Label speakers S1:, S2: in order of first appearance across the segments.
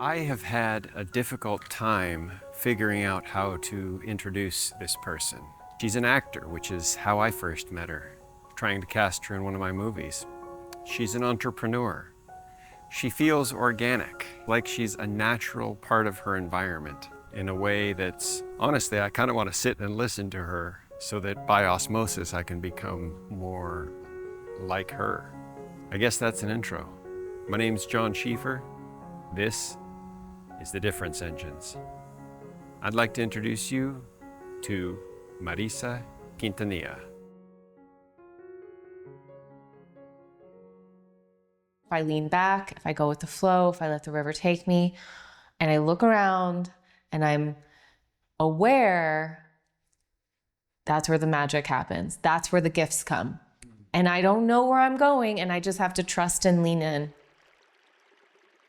S1: I have had a difficult time figuring out how to introduce this person. She's an actor, which is how I first met her, trying to cast her in one of my movies. She's an entrepreneur. She feels organic, like she's a natural part of her environment in a way that's, honestly, I kind of want to sit and listen to her so that by osmosis I can become more like her. I guess that's an intro. My name's John Schieffer. This is The Difference Engines. I'd like to introduce you to Marisa Quintanilla.
S2: If I lean back, if I go with the flow, if I let the river take me, and I look around and I'm aware, that's where the magic happens. That's where the gifts come. And I don't know where I'm going, and I just have to trust and lean in.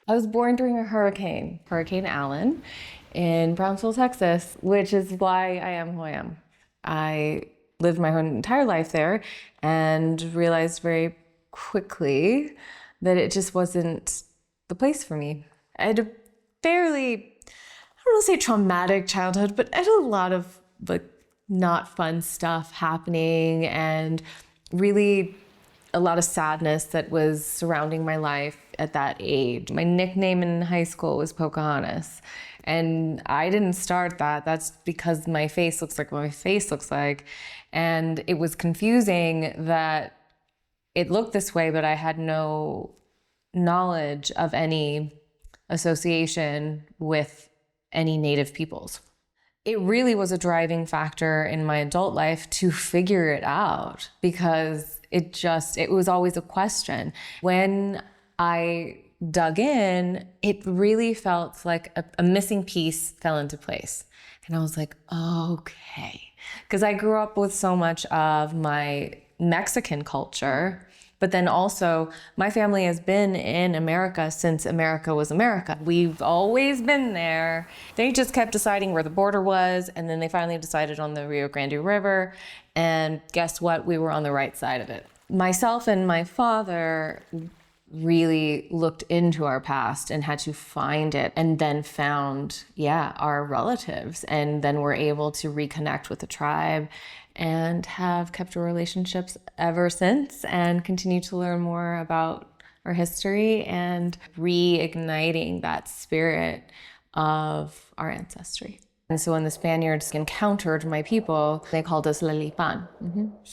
S2: I was born during a hurricane, Hurricane Allen, in Brownsville, Texas, which is why I am who I am. I lived my whole entire life there and realized very quickly that it just wasn't the place for me. I had a fairly, I don't want to say traumatic childhood, but I had a lot of not fun stuff happening and really a lot of sadness that was surrounding my life at that age. My nickname in high school was Pocahontas. And I didn't start that. That's because my face looks like what my face looks like. And it was confusing that it looked this way, but I had no knowledge of any association with any Native peoples. It really was a driving factor in my adult life to figure it out because it was always a question. When I dug in, it really felt like a missing piece fell into place. And I was like, okay. Because I grew up with so much of my Mexican culture, but then also my family has been in America since America was America. We've always been there. They just kept deciding where the border was, and then they finally decided on the Rio Grande River, and guess what? We were on the right side of it. Myself and my father really looked into our past and had to find it, and then found, our relatives, and then were able to reconnect with the tribe and have kept relationships ever since and continue to learn more about our history and reigniting that spirit of our ancestry. And so when the Spaniards encountered my people, they called us Lilipan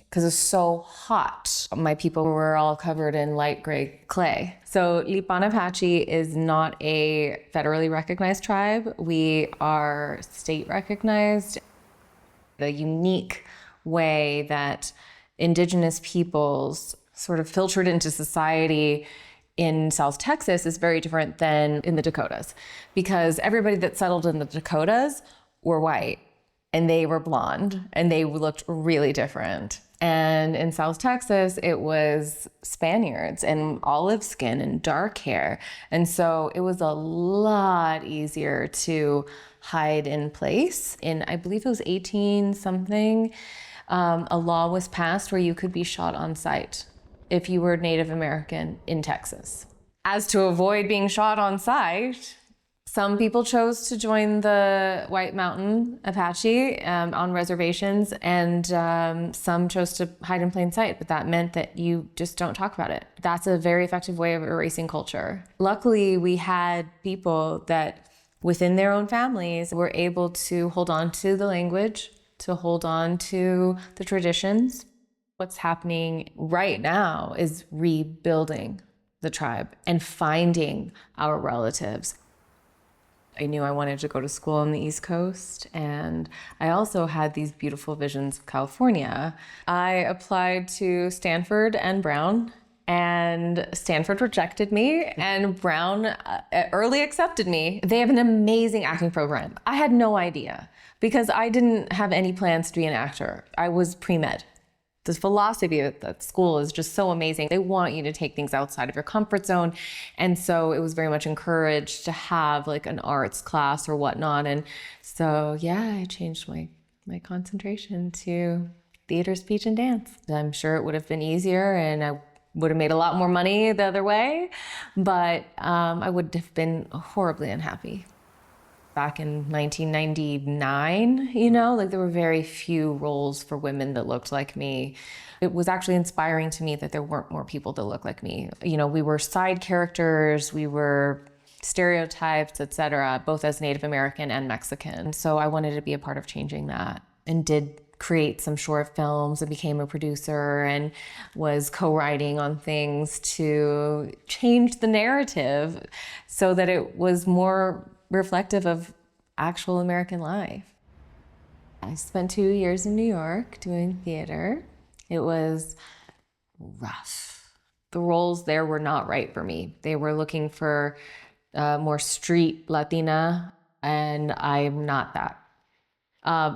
S2: because it's so hot. My people were all covered in light gray clay. So Lipan Apache is not a federally recognized tribe. We are state recognized. The unique way that indigenous peoples sort of filtered into society in South Texas is very different than in the Dakotas, because everybody that settled in the Dakotas were white and they were blonde and they looked really different. And in South Texas, it was Spaniards and olive skin and dark hair. And so it was a lot easier to hide in place. In, I believe it was 18 something, a law was passed where you could be shot on sight if you were Native American in Texas. As to avoid being shot on sight, some people chose to join the White Mountain Apache on reservations, and some chose to hide in plain sight, but that meant that you just don't talk about it. That's a very effective way of erasing culture. Luckily, we had people that within their own families were able to hold on to the language, to hold on to the traditions. What's happening right now is rebuilding the tribe and finding our relatives. I knew I wanted to go to school on the East Coast, and I also had these beautiful visions of California. I applied to Stanford and Brown, and Stanford rejected me, and Brown early accepted me. They have an amazing acting program. I had no idea, because I didn't have any plans to be an actor. I was pre-med. The philosophy at that school is just so amazing. They want you to take things outside of your comfort zone. And so it was very much encouraged to have like an arts class or whatnot. And so, I changed my concentration to theater, speech, and dance. I'm sure it would have been easier, and I would have made a lot more money the other way, but I would have been horribly unhappy. Back in 1999, like there were very few roles for women that looked like me. It was actually inspiring to me that there weren't more people that looked like me. We were side characters, we were stereotypes, etc., both as Native American and Mexican. So I wanted to be a part of changing that, and did create some short films and became a producer and was co-writing on things to change the narrative so that it was more reflective of actual American life. I spent 2 years in New York doing theater. It was rough. The roles there were not right for me. They were looking for more street Latina, and I'm not that.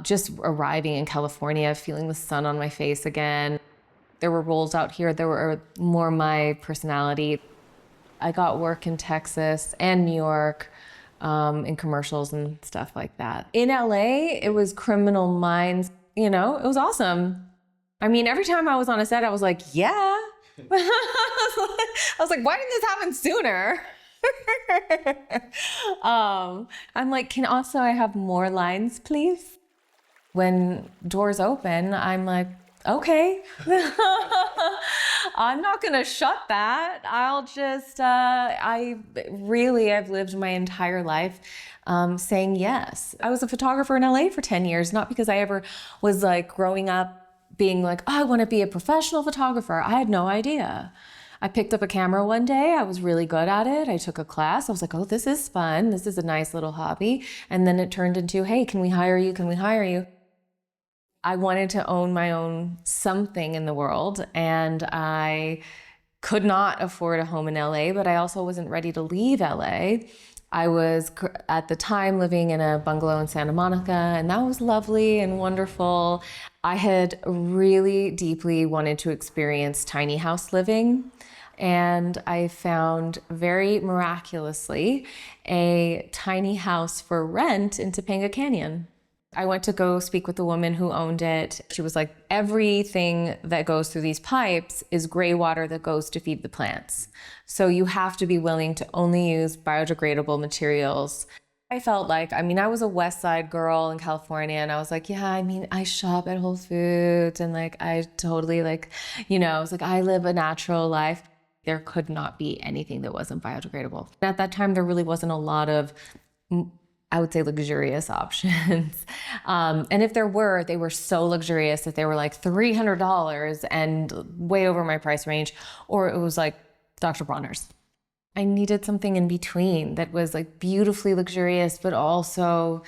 S2: Just arriving in California, feeling the sun on my face again. There were roles out here that were more my personality. I got work in Texas and New York, in commercials and stuff like that. In LA, it was Criminal Minds. It was awesome. I mean, every time I was on a set, I was like, yeah. I was like, why didn't this happen sooner? I'm like, can also I have more lines, please? When doors open, I'm like, okay. I'm not gonna shut that. I'll just, I've lived my entire life saying yes. I was a photographer in LA for 10 years, not because I ever was like growing up being like, oh, I wanna be a professional photographer. I had no idea. I picked up a camera one day. I was really good at it. I took a class. I was like, oh, this is fun. This is a nice little hobby. And then it turned into, hey, can we hire you? Can we hire you? I wanted to own my own something in the world, and I could not afford a home in LA, but I also wasn't ready to leave LA. I was at the time living in a bungalow in Santa Monica, and that was lovely and wonderful. I had really deeply wanted to experience tiny house living, and I found very miraculously a tiny house for rent in Topanga Canyon. I went to go speak with the woman who owned it. She was like, everything that goes through these pipes is gray water that goes to feed the plants. So you have to be willing to only use biodegradable materials. I felt like, I was a West Side girl in California, and I was like, yeah, I shop at Whole Foods, and like, I totally I was like, I live a natural life. There could not be anything that wasn't biodegradable. At that time, there really wasn't a lot of, I would say, luxurious options. And if there were, they were so luxurious that they were like $300 and way over my price range, or it was like Dr. Bronner's. I needed something in between that was like beautifully luxurious, but also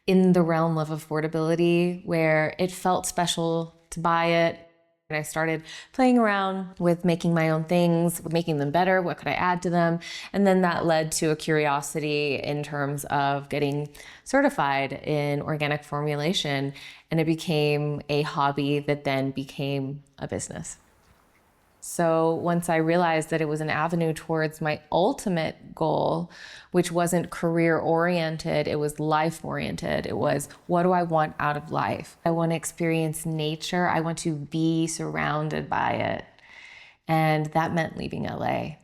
S2: in the realm of affordability, where it felt special to buy it. And I started playing around with making my own things, making them better. What could I add to them? And then that led to a curiosity in terms of getting certified in organic formulation. And it became a hobby that then became a business. So once I realized that it was an avenue towards my ultimate goal, which wasn't career-oriented, it was life-oriented. It was, what do I want out of life? I want to experience nature. I want to be surrounded by it. And that meant leaving LA.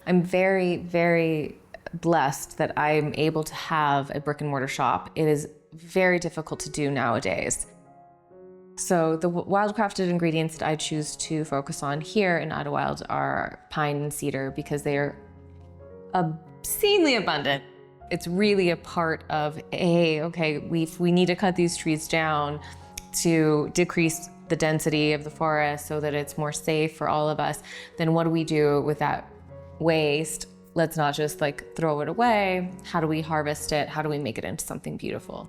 S2: I'm very, very blessed that I'm able to have a brick and mortar shop. It is very difficult to do nowadays. So the wildcrafted ingredients that I choose to focus on here in Idlewild are pine and cedar because they are obscenely abundant. It's really a part of, hey, okay, we need to cut these trees down to decrease the density of the forest so that it's more safe for all of us. Then what do we do with that waste? Let's not just like throw it away. How do we harvest it? How do we make it into something beautiful?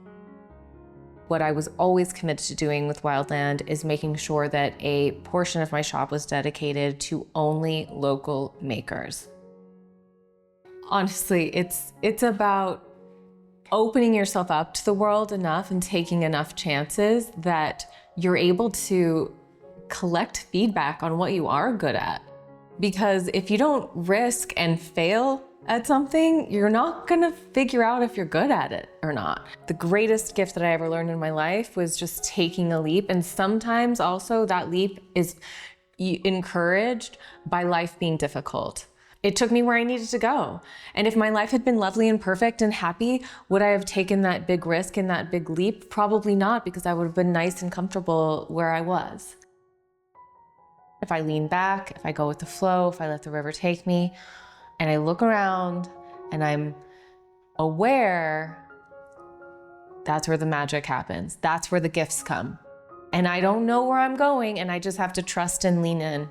S2: What I was always committed to doing with Wildland is making sure that a portion of my shop was dedicated to only local makers. Honestly, it's about opening yourself up to the world enough and taking enough chances that you're able to collect feedback on what you are good at. Because if you don't risk and fail, at something, you're not gonna figure out if you're good at it or not. The greatest gift that I ever learned in my life was just taking a leap. And sometimes also that leap is encouraged by life being difficult. It took me where I needed to go. And if my life had been lovely and perfect and happy, would I have taken that big risk and that big leap? Probably not, because I would have been nice and comfortable where I was. If I lean back, if I go with the flow, if I let the river take me, and I look around and I'm aware, that's where the magic happens. That's where the gifts come. And I don't know where I'm going, and I just have to trust and lean in.